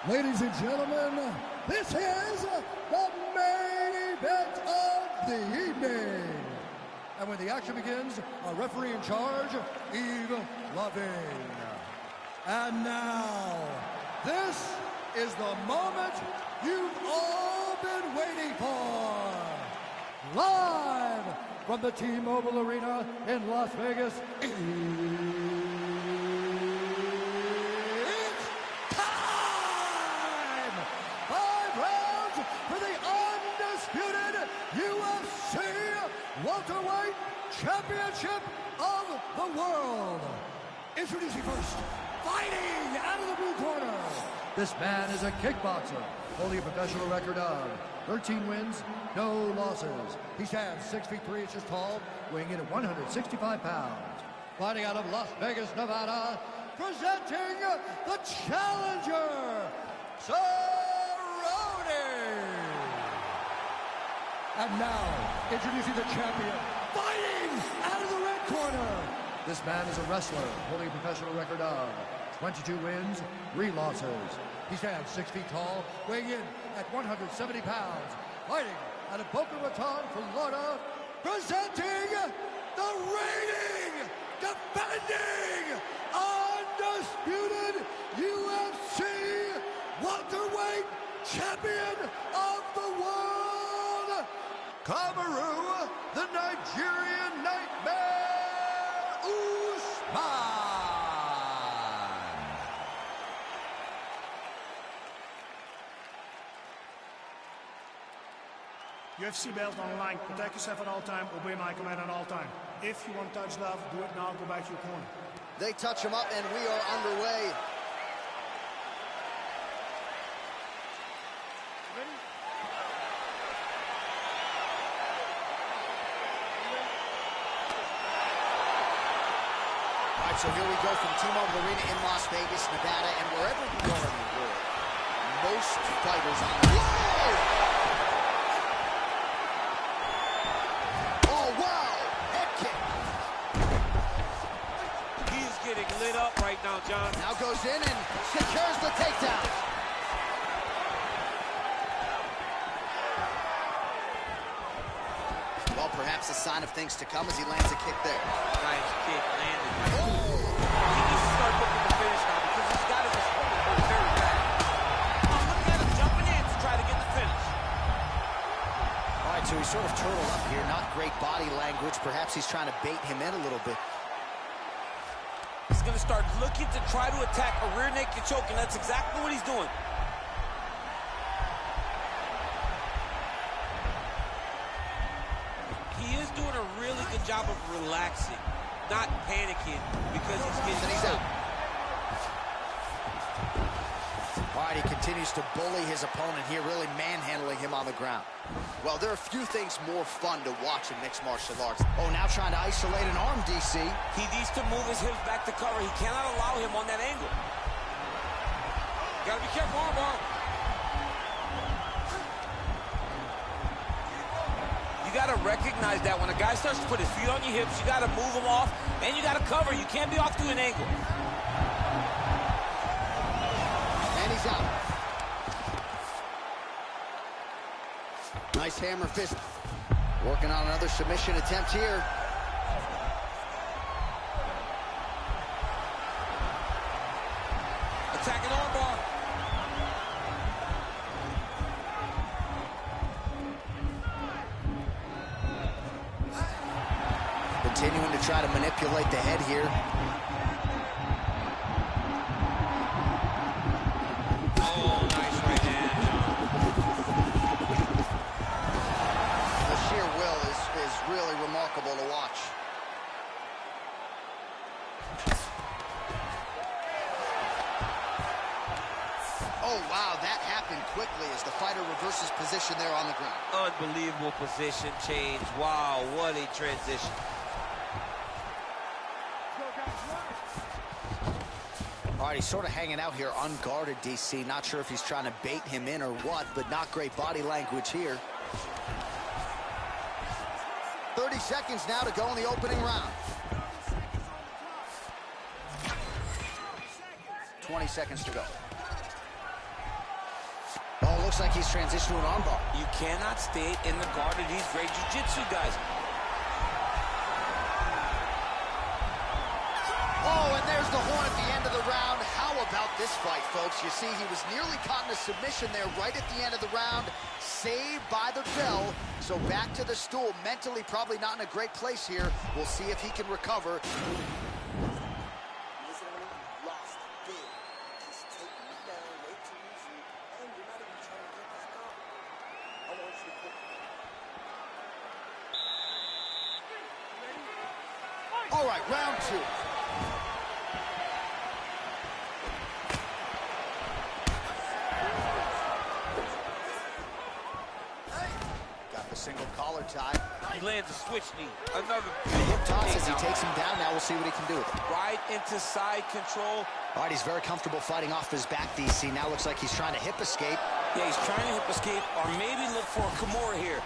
Ladies and gentlemen, this is the main event of the evening. And when the action begins, our referee in charge, Yves Lavigne. And now, this is the moment you've all been waiting for. Live from the T-Mobile Arena in Las Vegas, it's time! 5 rounds for the undisputed UFC welterweight championship of the world. Introducing first, fighting out of the blue corner. This man is a kickboxer, holding a professional record of 13 wins, no losses. He stands 6'3" tall, weighing in at 165 pounds. Fighting out of Las Vegas, Nevada, presenting the challenger, Cerrone. And now, introducing the champion, fighting out of the red corner. This man is a wrestler, holding a professional record of 22 wins, 3 losses. He stands 6 feet tall, weighing in at 170 pounds. Fighting out of Boca Raton, Florida, presenting the reigning, defending, undisputed UFC welterweight champion of the world, Kamaru, the Nigerian Nightmare, Usman. UFC belt online. Protect yourself at all time. Obey my command at all time. If you want touch love, do it now. Go back to your corner. They touch him up, and we are underway. All right, so here we go from T-Mobile Arena in Las Vegas, Nevada, and wherever you are in the world, most fighters on the Whoa! Lit up right now, John. Now goes in and secures the takedown. Well, perhaps a sign of things to come as he lands a kick there. Nice kick landed. Oh! He needs to start looking to finish now because he's got his opponent hurt very bad. Oh, look at him jumping in to try to get the finish. So he's sort of turtled up here, not great body language. Perhaps he's trying to bait him in a little bit. He's going to start looking to try to attack a rear naked choke, and that's exactly what he's doing. He is doing a really good job of relaxing, not panicking because he's getting out. All right, he continues to bully his opponent here, really manhandling him on the ground. Well, there are few things more fun to watch in mixed martial arts. Oh, now trying to isolate an arm, DC. He needs to move his hips back to cover. He cannot allow him on that angle. Gotta be careful, armbar. You gotta recognize that when a guy starts to put his feet on your hips, you gotta move him off, and you gotta cover. You can't be off to an angle. And he's out. Nice hammer fist. Working on another submission attempt here. Attacking armbar. Continuing to try to manipulate the head here. Oh, nice right hand, The sheer will is really remarkable to watch. Oh, wow, that happened quickly as the fighter reverses position there on the ground. Unbelievable position change. Wow, what a transition. All right, he's sort of hanging out here unguarded, DC. Not sure if he's trying to bait him in or what, but not great body language here. 30 seconds now to go in the opening round. 20 seconds to go. Oh, looks like he's transitioned to an armbar. You cannot stay in the guard of these great jiu-jitsu guys. Oh, and there's the horn at the end of the round. How about this fight, folks? You see, he was nearly caught in a submission there right at the end of the round. Saved by the bell. So back to the stool. Mentally probably not in a great place here. We'll see if he can recover. All right, round two. Got the single collar tie. He lands a switch knee. Another Hip toss as he takes him down. Now we'll see what he can do with it. right into side control. All right, he's very comfortable fighting off his back, DC. Now looks like he's trying to hip escape. Yeah, he's trying to hip escape or maybe look for a Kimura here.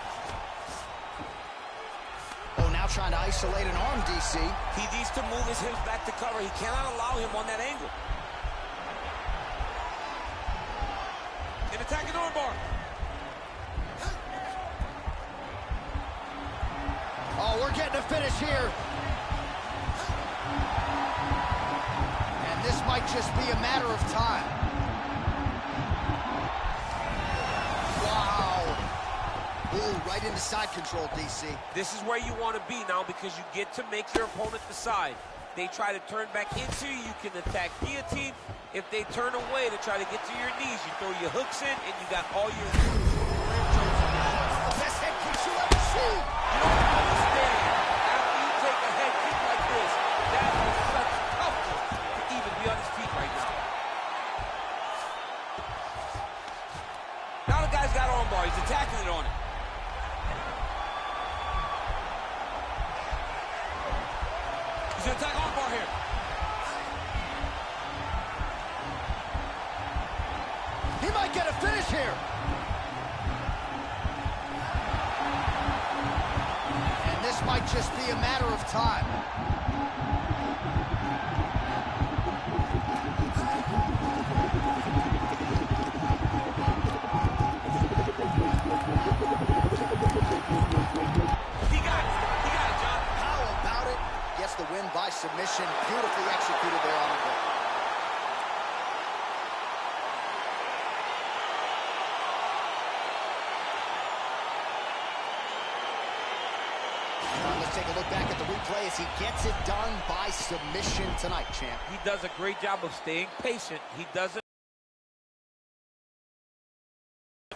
Oh, now trying to isolate an arm, DC. He needs to move his hips back to cover. He cannot allow him on that angle. An attacking armbar. Oh, we're getting a finish here. And this might just be a matter of time. Wow. Ooh, right into side control, DC. This is where you want to be now because you get to make your opponent decide. They try to turn back into you, you can attack guillotine. If they turn away to try to get to your knees, you throw your hooks in and you got all your... The best head kicks you ever seen. You don't understand. After you take a head kick like this, that is such toughness to even be on his feet right now. Now the guy's got armbar. He's attacking it on it. He's going to attack armbar here. He might get a finish here. And this might just be a matter of time. He got it, John. How about it? Gets the win by submission. Beautifully executed there on the ground. Let's take a look back at the replay as he gets it done by submission tonight, champ. He does a great job of staying patient. He doesn't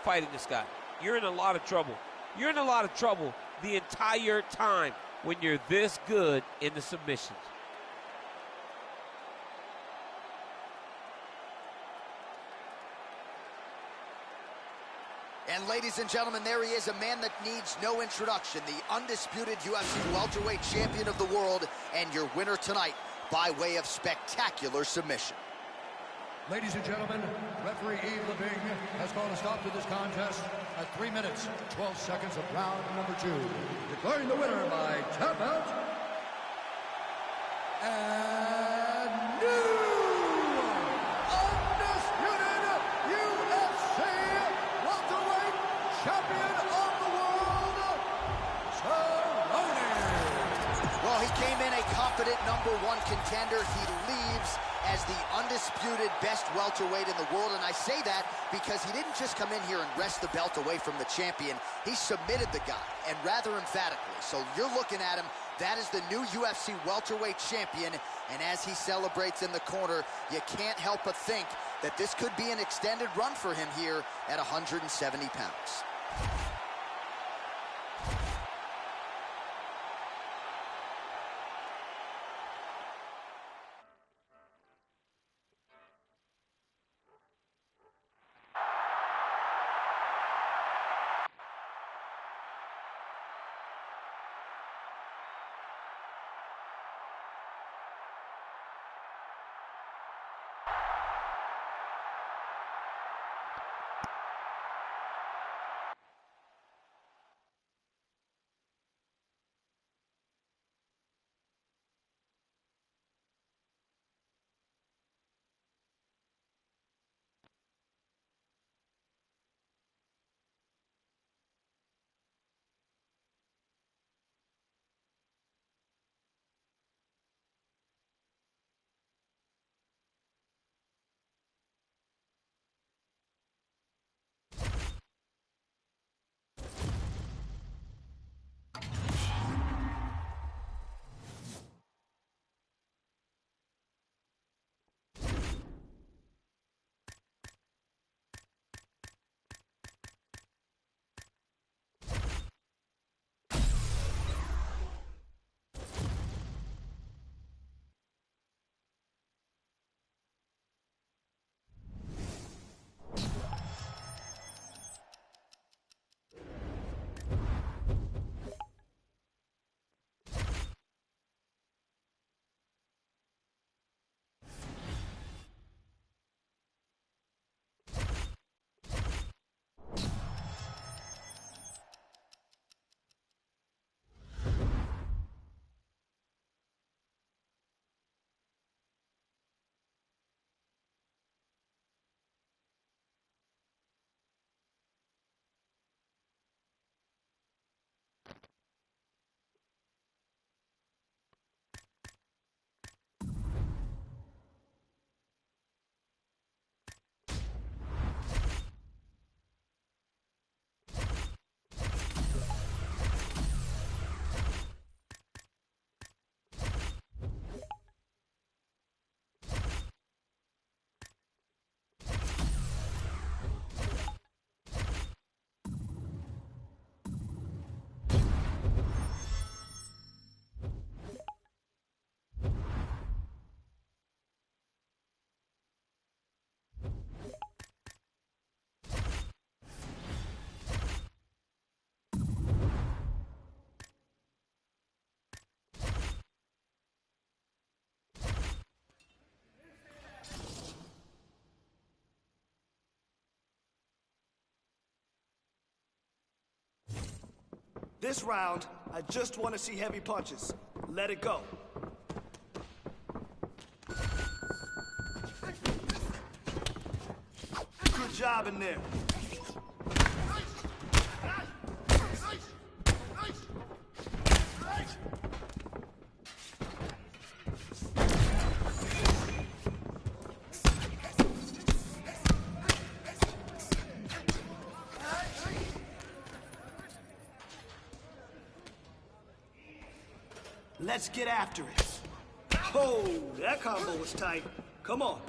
fighting this guy. You're in a lot of trouble. You're in a lot of trouble the entire time when you're this good in the submissions. And ladies and gentlemen, there he is, a man that needs no introduction, the undisputed UFC welterweight champion of the world, and your winner tonight by way of spectacular submission. Ladies and gentlemen, referee Yves Leving has called a stop to this contest at 3 minutes, 12 seconds of round number 2. Declaring the winner by tap out, and new undisputed UFC welterweight champion of the world, Cerrone. Well, he came in a confident #1 contender. He leaves as the undisputed best welterweight in the world, and I say that because he didn't just come in here and wrest the belt away from the champion. He submitted the guy, and rather emphatically. So you're looking at him, that is the new UFC welterweight champion, and as he celebrates in the corner, you can't help but think that this could be an extended run for him here at 170 pounds. This round, I just want to see heavy punches. Let it go. Good job in there. Let's get after it. Oh, that combo was tight. Come on.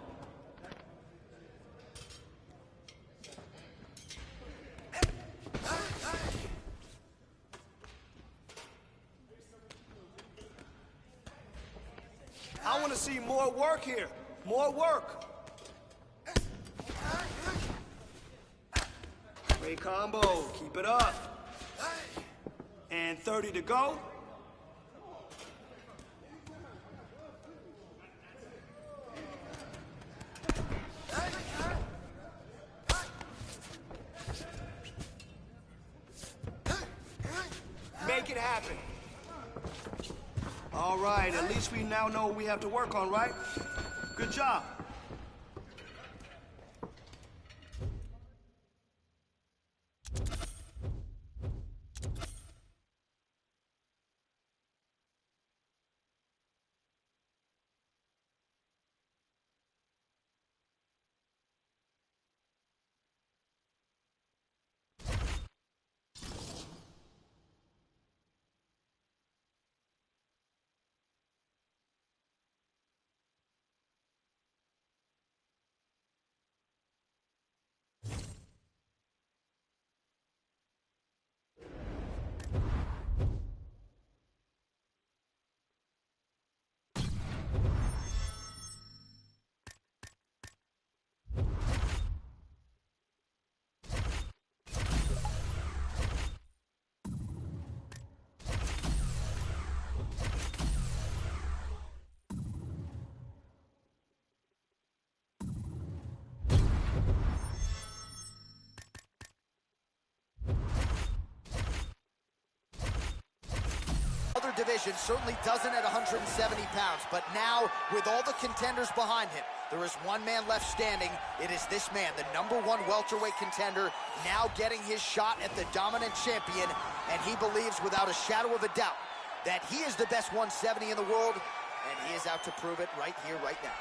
I want to see more work here. More work. Great combo. Keep it up. And 30 to go. Make it happen. All right, at least we now know what we have to work on, right? Good job. Other division certainly doesn't at 170 pounds, but now with all the contenders behind him, there is one man left standing. It is this man, the #1 welterweight contender, now getting his shot at the dominant champion, and he believes without a shadow of a doubt that he is the best 170 in the world, and he is out to prove it right here, right now.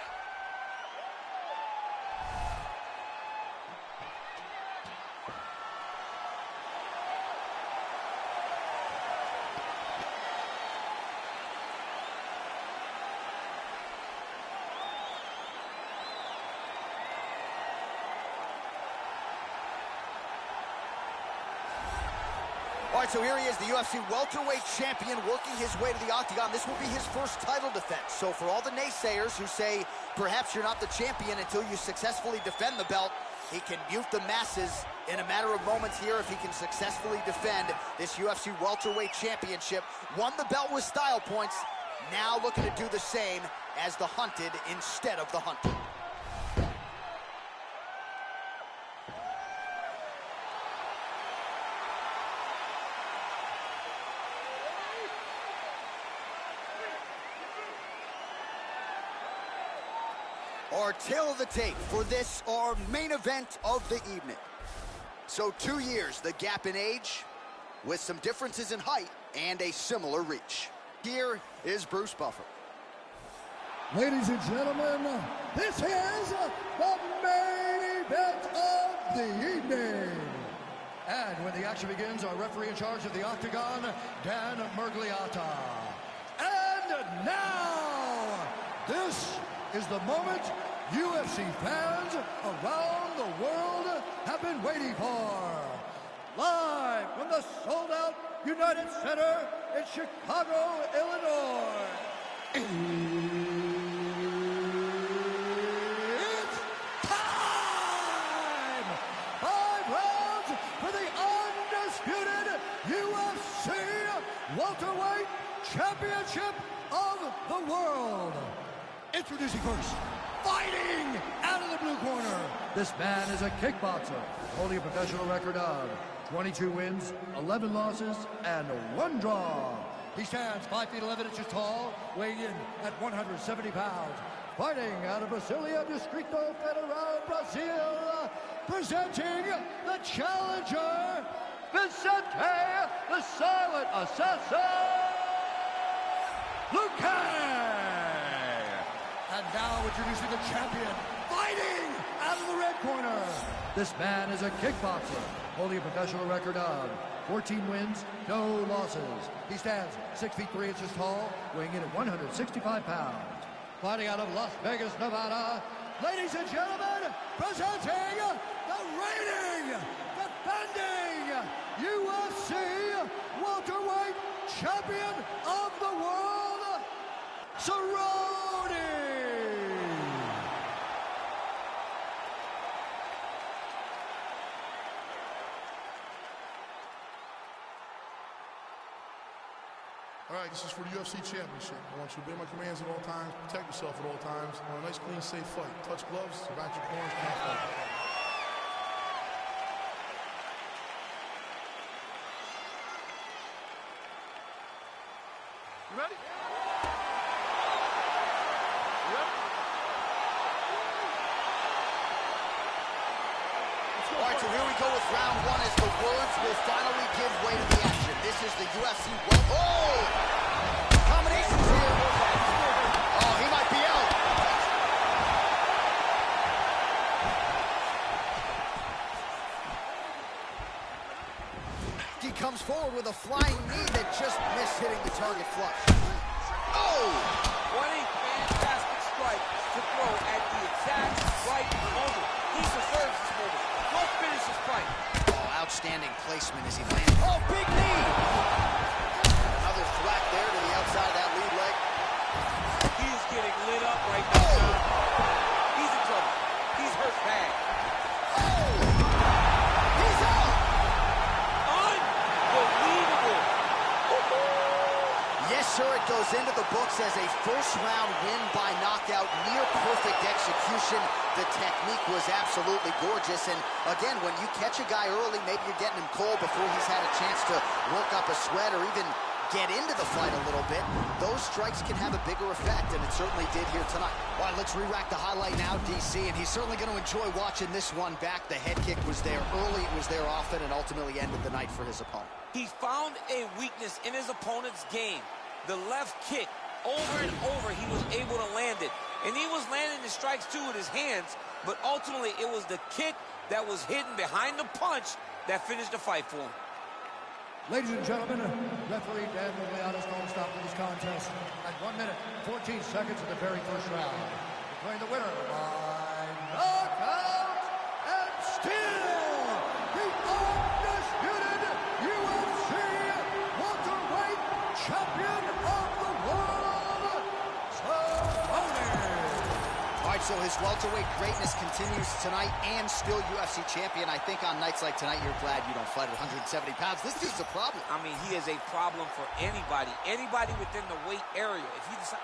All right, so here he is, the UFC welterweight champion working his way to the octagon. This will be his first title defense. So for all the naysayers who say perhaps you're not the champion until you successfully defend the belt, he can mute the masses in a matter of moments here if he can successfully defend this UFC welterweight championship. Won the belt with style points, now looking to do the same as the hunted instead of the hunted. Our tale of the tape for this, our main event of the evening. So 2 years, the gap in age, with some differences in height and a similar reach. Here is Bruce Buffer. Ladies and gentlemen, this is the main event of the evening. And when the action begins, our referee in charge of the octagon, Dan Murgliata. And now, this is the moment UFC fans around the world have been waiting for. Live from the sold-out United Center in Chicago, Illinois. It's time! 5 rounds for the undisputed UFC welterweight championship of the world. Introducing first, fighting out of the blue corner. This man is a kickboxer, holding a professional record of 22 wins, 11 losses, and 1 draw. He stands 5 feet 11 inches tall, weighing in at 170 pounds. Fighting out of Brasilia, Distrito Federal, Brazil, presenting the challenger, Vicente, the Silent Assassin, Luque. And now introducing the champion, fighting out of the red corner. This man is a kickboxer, holding a professional record of 14 wins, no losses. He stands 6 feet 3 inches tall, weighing in at 165 pounds. Fighting out of Las Vegas, Nevada, ladies and gentlemen, presenting the reigning, defending UFC welterweight champion of the world, Cerrone. All right, this is for the UFC Championship. I want you to obey my commands at all times, protect yourself at all times. I want a nice, clean, safe fight. Touch gloves, back your corners, can't fight. You ready? You ready? All right, so here we go with round one as the words will finally give way to the action. This is the UFC. Oh! Combinations here. Oh, he might be out. He comes forward with a flying knee that just missed hitting the target flush. Oh! What a fantastic strike to throw at the exact right moment. He deserves this moment. Let's finish this fight. Oh, outstanding placement as he lands. Oh, big knee! Another thwack there to the outside of that lead leg. He is getting lit up right now, John. He's in trouble. He's hurt bad. Oh! He's out! Unbelievable. Yes, sir, it goes into the books as a first-round win by knockout. Near-perfect execution. The technique was absolutely gorgeous. And, again, when you catch a guy early, maybe you're getting him cold before he's had a chance to work up a sweat or even get into the fight a little bit. Those strikes can have a bigger effect, and it certainly did here tonight. All right, let's re-rack the highlight now, DC, and he's certainly going to enjoy watching this one back. The head kick was there early, it was there often, and ultimately ended the night for his opponent. He found a weakness in his opponent's game. The left kick, over and over, he was able to land it. And he was landing the strikes, too, with his hands, but ultimately it was the kick that was hidden behind the punch that finished the fight for him. Ladies and gentlemen, referee Dan Leonis calling a stop to this contest at 1 minute, 14 seconds of the very first round. Declaring the winner by knockout and still the undisputed UFC welterweight champion of the world, Cerrone. All right, so his welterweight greatness continues tonight and still UFC champion. I think on nights like tonight, you're glad you don't fight at 170 pounds. This dude's a problem. I mean, he is a problem for anybody within the weight area. If you decide...